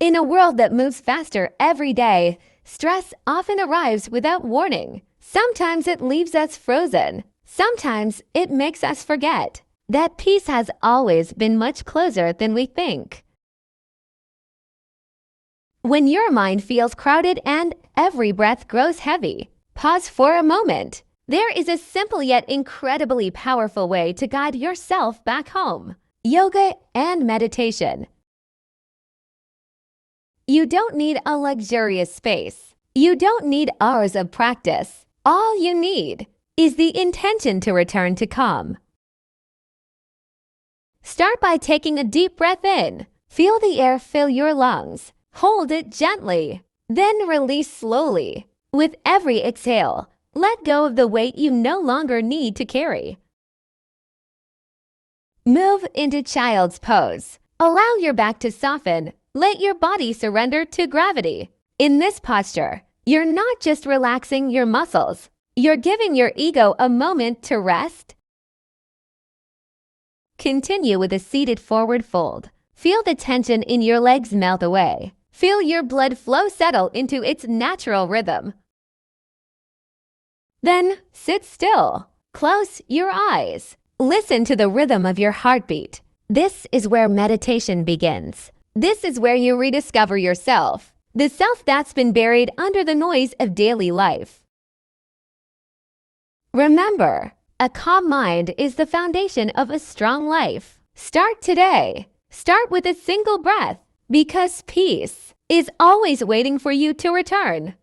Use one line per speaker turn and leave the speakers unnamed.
In a world that moves faster every day, stress often arrives without warning. Sometimes it leaves us frozen. Sometimes it makes us forget that peace has always been much closer than we think. When your mind feels crowded and every breath grows heavy, pause for a moment. There is a simple yet incredibly powerful way to guide yourself back home: yoga and meditation. You don't need a luxurious space. You don't need hours of practice. All you need is the intention to return to calm. Start by taking a deep breath in. Feel the air fill your lungs. Hold it gently. Then release slowly. With every exhale, let go of the weight you no longer need to carry. Move into child's pose. Allow your back to soften. Let your body surrender to gravity. In this posture, you're not just relaxing your muscles. You're giving your ego a moment to rest. Continue with a seated forward fold. Feel the tension in your legs melt away. Feel your blood flow settle into its natural rhythm. Then sit still. Close your eyes. Listen to the rhythm of your heartbeat. This is where meditation begins. This is where you rediscover yourself, the self that's been buried under the noise of daily life. Remember, a calm mind is the foundation of a strong life. Start today. Start with a single breath, because peace is always waiting for you to return.